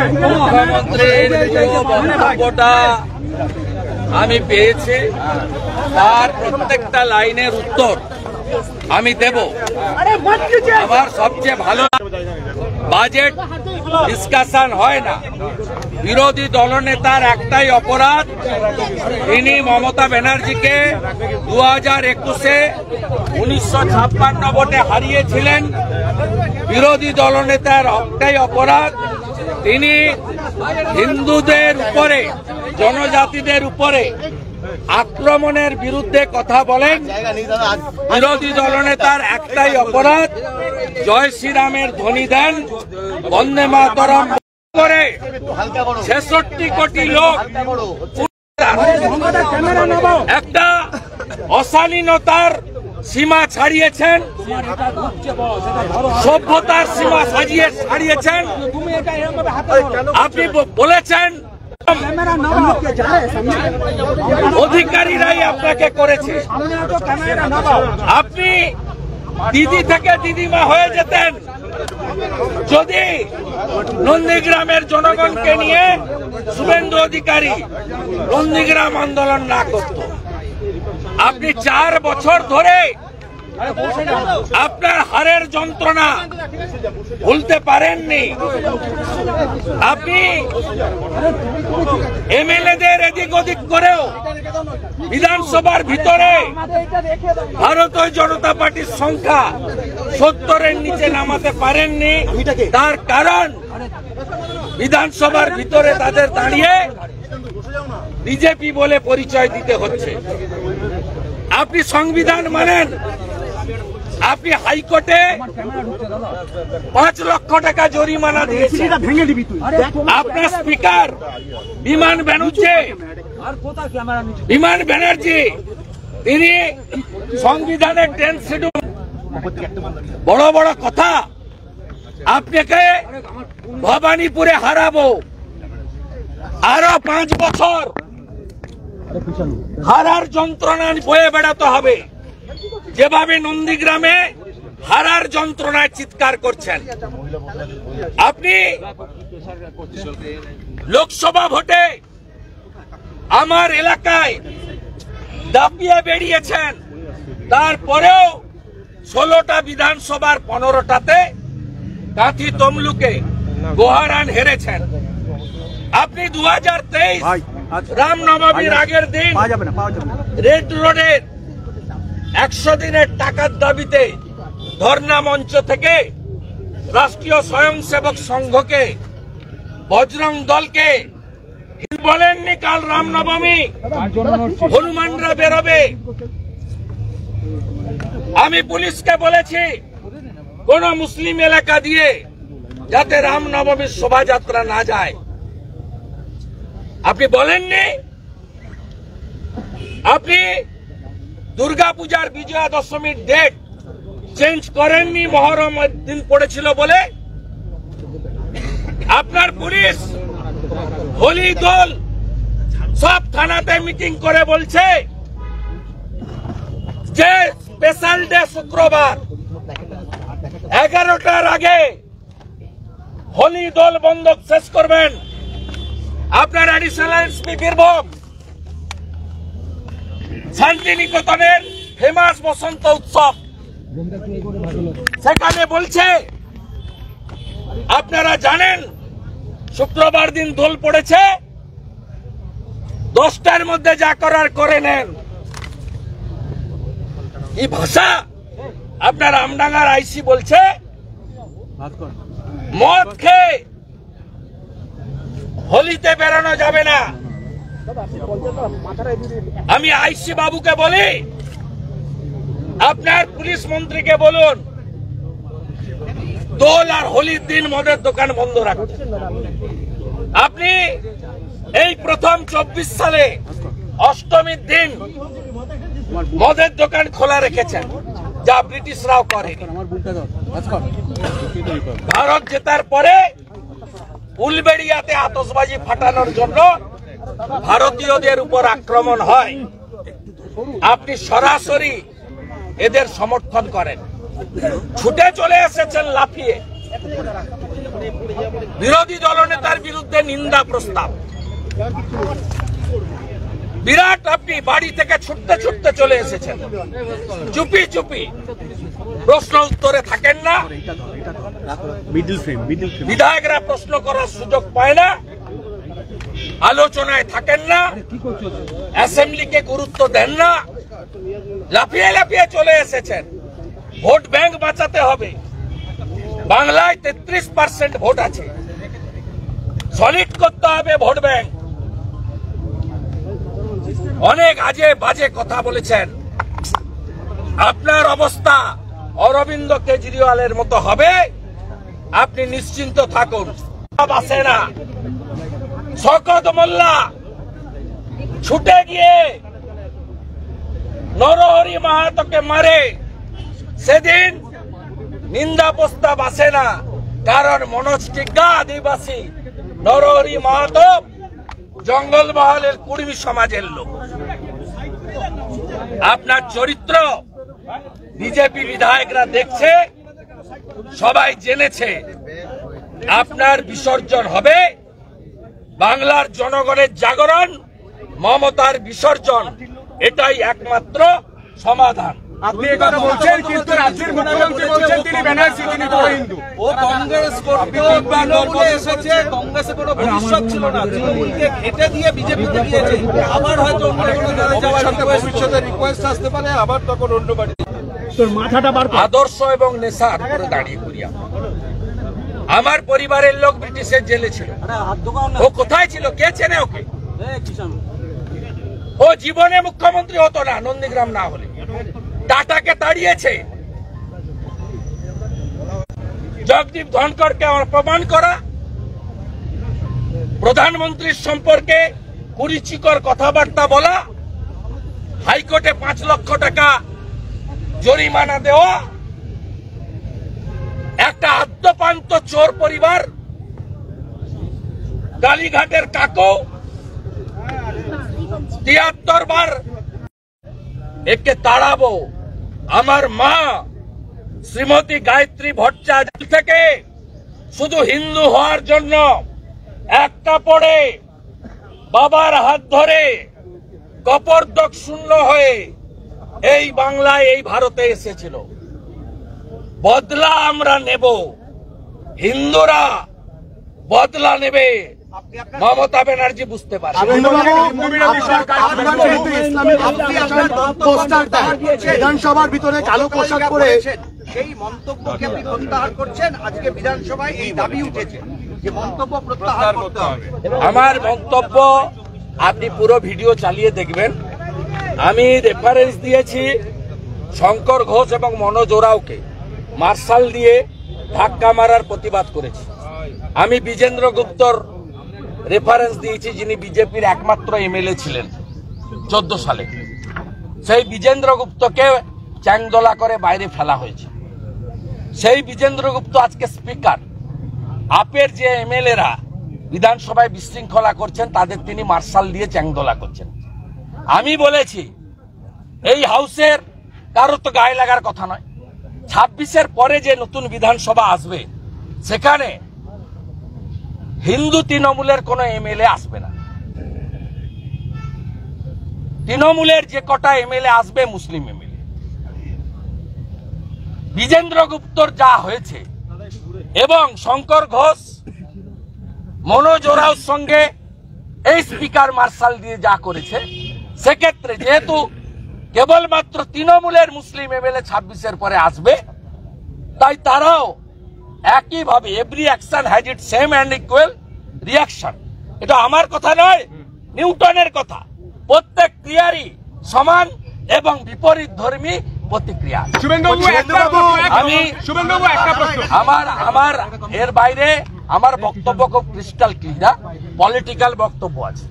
মুখ্যমন্ত্রীর যে বক্তব্যটা আমি পেয়েছি তার প্রত্যেকটা লাইনের উত্তর আমি দেব। আমার সবচেয়ে ভালো বাজেট ডিসকাশন হয় না, বিরোধী দলনেতার একটাই অপরাধ, তিনি মমতা ব্যানার্জিকে 2021-এ 1956 ভোটে হারিয়েছিলেন। বিরোধী দলনেতার একটাই অপরাধ, তিনি হিন্দুদের উপরে, জনজাতিদের উপরে আক্রমণের বিরুদ্ধে কথা বলেন। বিরোধী দলনেতার একটাই অপরাধ, জয় শ্রীরামের ধ্বনি দেন, বন্দে মাতরম করে 66 কোটি লোক একটা অশালীনতার সীমা ছাড়িয়েছেন, সভ্যতার সীমা ছাড়িয়েছেন। আপনি বলেছেন অধিকারীরাই আপনাকে করেছে। আপনি দিদি থেকে দিদিমা হয়ে যেতেন যদি নন্দীগ্রামের জনগণকে নিয়ে শুভেন্দু অধিকারী নন্দীগ্রাম আন্দোলন না করত। আপনি 4 বছর ধরে আপনার হারের যন্ত্রণা ভুলতে পারেননি। আপনি এমএলএদের এদিক ওদিক করেও বিধানসভার ভিতরে ভারতীয় জনতা পার্টির সংখ্যা 70-এর নিচে নামাতে পারেননি। তার কারণ বিধানসভার ভিতরে তাদের দাঁড়িয়ে বিজেপি বলে পরিচয় দিতে হচ্ছে। আপনি সংবিধান মানেন, আপনি হাইকোর্টে 5 লক্ষ টাকা জরিমানা দিয়েছেন। আপনার স্পিকার বিমান ব্যানার্জি তিনি সংবিধানের 10 শিডিউল, বড় বড় কথা। আপনাকে ভবানীপুরে হারাবো, আরো 5 বছর হারার যন্ত্রণা বয়ে বেড়াতে হবে। যেভাবে নন্দীগ্রামে হারার যন্ত্রণায় চিৎকার করছেন, আপনি লোকসভা ভোটে আমার এলাকায় দাপিয়ে বেরিয়েছেন, তারপরেও 16টা বিধানসভার 15টাতে কাঁথি তমলুকে গোহারান হেরেছেন। আপনি 2023 রামনবমীর আগের দিন রেড রোডের 100 দিনের টাকার দাবিতে ধর্ণা মঞ্চ থেকে রাষ্ট্রীয় স্বয়ংসেবক সংঘকে, বজরং দলকে বলেননি কাল রামনবমী, হনুমানরা বেরোবে। আমি পুলিশকে বলেছি কোন মুসলিম এলাকা দিয়ে যাতে রামনবমীর শোভাযাত্রা না যায়। আপনি বলেননি। আপনি দুর্গাপূজার বিজয়া দশমীর ডেট চেঞ্জ করেননি, মহরম দিন পড়েছিল বলে। আপনার পুলিশ হোলি দল সব থানাতে মিটিং করে বলছে যে স্পেশাল ডে শুক্রবার 11টার আগে হোলি দল বন্ধ শেষ করবেন। আপনার অ্যাডিশনাল এসপি বীরভূম শান্তিনিকেতনের ফেমাস বসন্ত উৎসব, সেখানে বলছে আপনারা জানেন শুক্রবার দিন দোল পড়েছে, 10টার মধ্যে যা করার করে নেন। এই ভাষা আপনার আমডাঙ্গার আইসি বলছে মদ খেয়ে হোলিতে বেরোনো যাবে না। আমি আইসি বাবুকে বলি, আপনার পুলিশ মন্ত্রীকে বলুন দোল আর হোলির দিন মদের দোকান বন্ধ রাখুন। আপনি এই প্রথম 24 সালে অষ্টমীর দিন মদের দোকান খোলা রেখেছেন, যা ব্রিটিশরাও করে। ভারত জেতার পরে উলবেড়িয়াতে আতশবাজি ফাটানোর জন্য ভারতীয়দের উপর আক্রমণ হয়, আপনি সরাসরি এদের সমর্থন করেন। ছুটে চলে এসেছেন লাফিয়ে। বিরোধী দলনেতার বিরুদ্ধে নিন্দা প্রস্তাব। বিরাট আপনি বাড়ি থেকে ছুটতে ছুটতে চলে এসেছেন, চুপি চুপি, প্রশ্ন উত্তরে থাকেন না, বিধায়করা প্রশ্ন করার সুযোগ পায় না, আলোচনায় থাকেন না, অ্যাসেম্বলিকে গুরুত্ব দেন না, লাফিয়ে লাফিয়ে চলে এসেছেন। ভোট ব্যাংক বাঁচাতে হবে। বাংলায় 33% ভোট আছে, সলিড করতে হবে ভোট ব্যাংক। অনেক আজে বাজে কথা বলেছেন। আপনার অবস্থা অরবিন্দ কেজরিওয়ালের মতো হবে, আপনি নিশ্চিন্ত থাকুন। আসে না, শওকত মোল্লা ছুটে গিয়ে নরহরি মাহাতোকে মারে, সেদিন নিন্দা প্রস্তাব আসে না, কারণ মনোজ টিগ্গা আদিবাসী, নরহরি মাহাতো জঙ্গলমহলের কুর্মী সমাজের লোক। আপনার চরিত্র বিজেপি বিধায়করা দেখছে, সবাই জেনেছে। আপনার বিসর্জন হবে, বাংলার জনগণের জাগরণ, মমতার বিসর্জন, এটাই একমাত্র সমাধান। আপনি একথা বলছেন, কিন্তু রাজ্যের মুখ্যমন্ত্রী বলছেন তিনি ব্যানার্জি, তিনি বড় হিন্দু। ও কংগ্রেস করতে তৃণমূলে এসেছে, কংগ্রেসে কোনো ভবিষ্যৎ ছিল না, তৃণমূলকে ঘেটে দিয়ে বিজেপিতে গিয়েছে। আবার হয়তো অন্য কোনো দলে যাওয়ার ভবিষ্যতে রিকোয়েস্ট আসতে পারে, আবার তখন অন্য বাড়ি। তোর মাথাটা বার কর। আদর্শ এবং নেশার উপরে দাঁড়িয়ে করিয়া আমার পরিবারের লোক ব্রিটিশের জেলে ছিল। ও কোথায় ছিল? কে চেনে ওকে? ও জীবনে মুখ্যমন্ত্রী হতো না নন্দীগ্রাম না হলে। টাটাকে তাড়িয়েছে। জগদীপ ধনকরকে অপমান করা, প্রধানমন্ত্রীর সম্পর্কে কুরুচিকর কথাবার্তা বলা, হাইকোর্টে 5 লক্ষ টাকা জরিমানা দেওয়া, একটা আদ্যপান্ত চোর পরিবার, কালীঘাটের কাকু 73 বার একে তাড়াবো। আমার মা শ্রীমতী গায়ত্রী ভট্টাচার্য থেকে শুধু হিন্দু হওয়ার জন্য একটা পড়ে বাবার হাত ধরে কপর্দক শূন্য হয়ে এই বাংলায়, এই ভারতে এসেছিল। বদলা আমরা নেব, হিন্দুরা বদলা নেবে, মমতা ব্যানার্জি বুঝতে পারে। বিধানসভার ভিতরে কালো পোশাক পরে সেই মন্তব্যকে আপনি প্রত্যাহার করছেন। আজকে বিধানসভায় এই দাবি উঠেছে যে মন্তব্য প্রত্যাহার করতে হবে। আমার মন্তব্য আপনি পুরো ভিডিও চালিয়ে দেখবেন। আমি রেফারেন্স দিয়েছি শঙ্কর ঘোষ এবং মনোজ ওরাওকে মার্শাল দিয়ে ধাক্কা মারার প্রতিবাদ করেছি। আমি বিজেন্দ্র গুপ্তর রেফারেন্স দিয়েছি, যিনি বিজেপির একমাত্র এমএলএ ছিলেন 14 সালে। সেই বিজেন্দ্র গুপ্তকে চ্যাংদোলা করে বাইরে ফেলা হয়েছে। সেই বিজেন্দ্র গুপ্ত আজকে স্পিকার। আপের যে এমএলএরা বিধানসভায় বিশৃঙ্খলা করছেন, তাদের তিনি মার্শাল দিয়ে চ্যাংদোলা করছেন। আমি বলেছি এই হাউসের কারো তো গায়ে লাগার কথা নয়। 26-এর পরে যে নতুন বিধানসভা আসবে, সেখানে হিন্দু তৃণমূলের কোন এমএলএ আসবে না। তৃণমূলের যে কটা এমএলএ আসবে মুসলিম এমএলএ। বিজেন্দ্র গুপ্তর যা হয়েছে এবং শঙ্কর ঘোষ মনোজ ওরাওর সঙ্গে এই স্পিকার মার্শাল দিয়ে যা করেছে, সেক্ষেত্রে যেহেতু কেবলমাত্র তৃণমূলের মুসলিম এমএলএ 26-এর পরে আসবে, তাই তারাও একইভাবে every action has it same and equal reaction. এটা আমার কথা নয়, নিউটনের কথা। প্রত্যেক ক্রিয়ারই সমান এবং বিপরীত ধর্মী প্রতিক্রিয়া। আমার এর বাইরে আমার বক্তব্য খুব ক্রিস্টাল ক্লিয়ার, পলিটিক্যাল বক্তব্য আছে।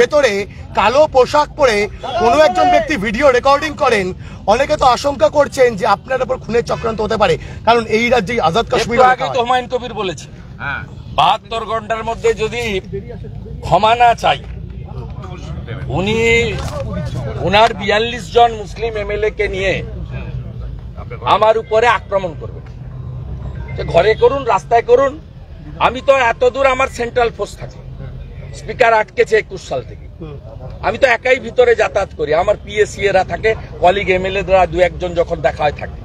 ভেতরে কালো পোশাক পরে কোন একজন ব্যক্তি ভিডিও রেকর্ডিং করেন, অনেকে তো আশঙ্কা করছেন যে আপনার উপর খুনের চক্রান্ত হতে পারে, কারণ এই রাজ্যে আজাদ কাশ্মীর আগে তো হুমায়ুন কবির বলেছে 72 ঘন্টার মধ্যে যদি ক্ষমা না চাই, উনি ওনার 42 জন মুসলিম এমএলএ কে নিয়ে আমার উপরে আক্রমণ করবে, ঘরে করুন রাস্তায় করুন। আমি তো এত দূর আমার সেন্ট্রাল ফোর্স থাকে, স্পিকার আটকেছে 21 সাল থেকে। আমি তো একাই ভিতরে যাতায়াত করি, আমার পিএসসি এরা থাকে, কলিগ এমএলএ দ্বারা দু একজন যখন দেখা হয় থাকে।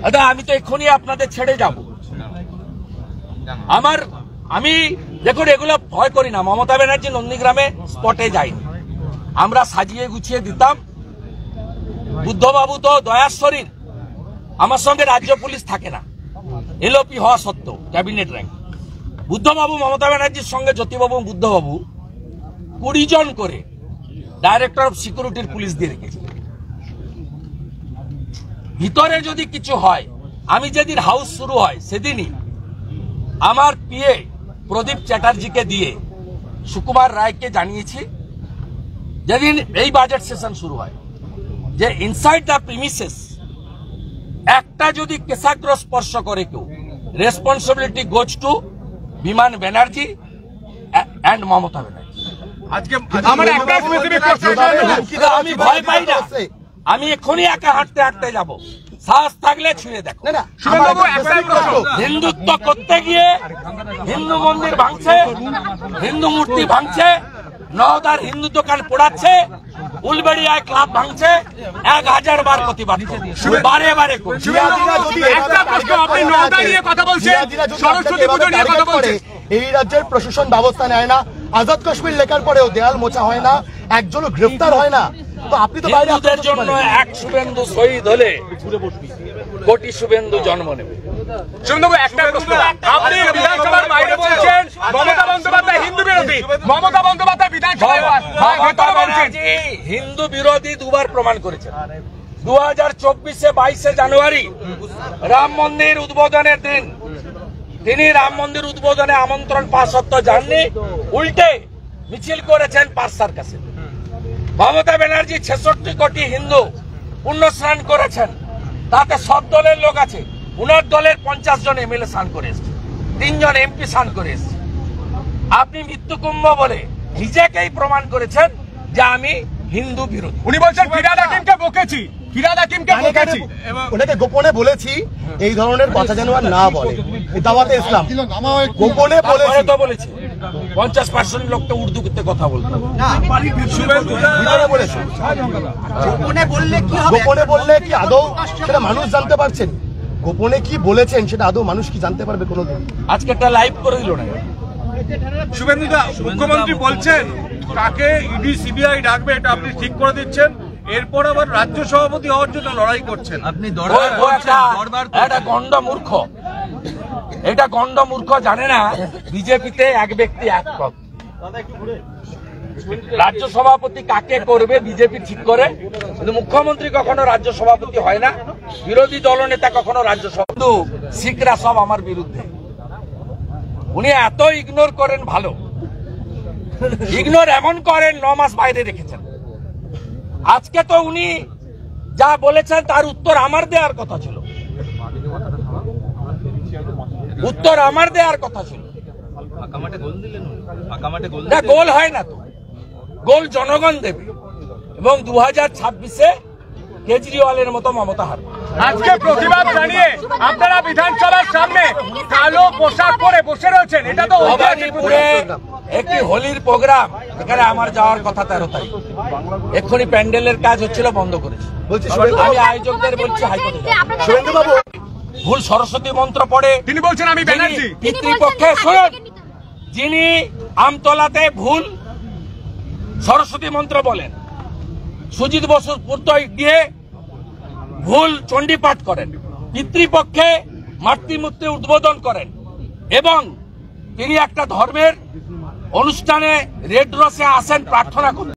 দাদা আমি তো এক্ষুনি আপনাদের ছেড়ে যাব। আমি দেখুন এগুলো ভয় করি না। মমতা ব্যানার্জি নন্দীগ্রামে স্পটে যায়নি, আমরা সাজিয়ে গুছিয়ে দিতাম। বুদ্ধবাবু তো দয়ার শরীর, আমার সঙ্গে রাজ্য পুলিশ থাকে না, এলওপি হওয়া সত্ত্বেও ক্যাবিনেট র্যাঙ্ক। বুদ্ধবাবু মমতা ব্যানার্জির সঙ্গে জ্যোতিবাবু বুদ্ধবাবু 20 জন করে ডাইরেক্টর অফ সিকিউরিটির পুলিশ দিয়ে রেখেছে। ভিতরে যদি কিছু হয়, আমি যেদিন হাউস শুরু হয় সেদিনই আমার পিএ প্রদীপ চ্যাটার্জিকে দিয়ে সুকুমার রায়কে জানিয়েছি, যেদিন এই বাজেট সেশন শুরু হয়, যে ইনসাইড দ্য প্রিমিসেস একটা যদি কেশাগ্র স্পর্শ করে কেউ, রেসপন্সিবিলিটি গোজ টু বিমান ব্যানার্জি এন্ড মমতা ব্যানার্জি। আমি ভয় পাই না, আমি এক্ষুনি একা হাঁটতে হাঁটতে যাব, সাহস থাকলে ছুঁয়ে দেখো। হিন্দুত্ব করতে গিয়ে হিন্দু মন্দির ভাঙছে, হিন্দু মূর্তি ভাঙছে, নওদার হিন্দু দোকান পোড়াচ্ছে, উলবেড়িয়ায় ক্লাব ভাঙছে, 1000 বার প্রতিবাদ বারে বারে এই রাজ্যের প্রশাসন ব্যবস্থা নেয় না, আজাদ কাশ্মীর লেখার পরেও দেয়াল মোছা হয় না, একজনও গ্রেফতার হয় না, তো আপনি তো বাইরে হিন্দুদের জন্য এক শুভেন্দু শহীদ হলে কোটি শুভেন্দু জন্ম নেবে। একটা প্রশ্ন, আপনি বিধানসভার বাইরে বলছেন মমতা বন্দ্যোপাধ্যায় হিন্দু বিরোধী, মমতা বন্দ্যোপাধ্যায় বিধানসভায় হিন্দু বিরোধী দুবার প্রমাণ করেছেন। 2024 22 জানুয়ারি রাম মন্দির উদ্বোধনের দিন তিনি রাম মন্দির উদ্বোধনে আমন্ত্রণ পাওয়া সত্ত্বেও যাননি, উল্টে মিছিল করেছেন পার্সার কাছে। মমতা ব্যানার্জি 66 কোটি হিন্দু পুণ্য স্নান করেছেন, তাতে সব দলের লোক আছে। উনার দলের 50 জন এমএলএ স্নান করে এসছে, 3 জন এমপি স্নান করে এসছে। আপনি মৃত্যু কুম্ভ বলে নিজেকেই প্রমাণ করেছেন যে আমি হিন্দু বিরোধী। উনি বলছেন ফিরহাদ হাকিমকে বকেছি, ফিরহাদ হাকিমকে বকেছি, ওনাকে গোপনে বলেছি এই ধরনের কথা যেন আর না বলে। দাওয়াতে ইসলাম গোপনে বলেছি 50% লোক তো উর্দুতে কথা বলতো। গোপনে বললে কি আদৌ সেটা মানুষ জানতে পারছেন? গোপনে কি বলেছেন সেটা আদৌ মানুষ কি জানতে পারবে কোনোদিন? আজকে একটা লাইভ করে দিল না। শুভেন্দুদা, মুখ্যমন্ত্রী বলছেন কাকে ইডি সিবিআই ডাকবে এটা আপনি ঠিক করে দিচ্ছেন, এরপর আবার রাজ্য সভাপতি হওয়ার জন্য লড়াই করছেন। আপনি এটা গন্ড মূর্খ, এটা গন্ড মূর্খ জানে না বিজেপিতে এক ব্যক্তি এক পদ। রাজ্য সভাপতি কাকে করবে বিজেপি ঠিক করে, কিন্তু মুখ্যমন্ত্রী কখনো রাজ্য সভাপতি হয় না, বিরোধী দলনেতা কখনো রাজ্য সভাপতি। শিখরা সব আমার বিরুদ্ধে। উনি এত ইগনোর করেন, ভালো ইগনোর এমন করেন 9 মাস বাইরে রেখেছেন। আজকে তো উনি যা বলেছেন তার উত্তর আমার দেওয়ার কথা ছিল, উত্তর আমার দেওয়ার কথা ছিল। না, গোল হয় না তো, গোল জনগণ দেবে এবং 2026-এ কেজরিওয়ালের মতো মমতা হারবে। আজকে প্রতিবাদ জানিয়ে আপনারা বিধানসভার সামনে কালো পোশাক পরে বসে রয়েছেন, এটা তো ভবানীপুরে একটি হোলির প্রোগ্রাম, এখানে আমার যাওয়ার কথা 13 তারিখ। এক্ষুনি প্যান্ডেলের কাজ হচ্ছিল, বন্ধ করেছি। আমি আয়োজকদের বলছি হাইকোর্টে ভুল সরস্বতী মন্ত্র পড়ে তিনি বলছেন আমি ব্যানার্জি পিতৃপক্ষে। শুনুন, যিনি আমতলাতে ভুল সরস্বতী মন্ত্র বলেন, সুজিত বসুর পুত্র গিয়ে ভুল চণ্ডী পাঠ করেন, পিতৃপক্ষে মাতৃমূর্তি উদ্বোধন করেন, এবং তিনি একটা ধর্মের অনুষ্ঠানে রেড রসে আসেন প্রার্থনা করতে।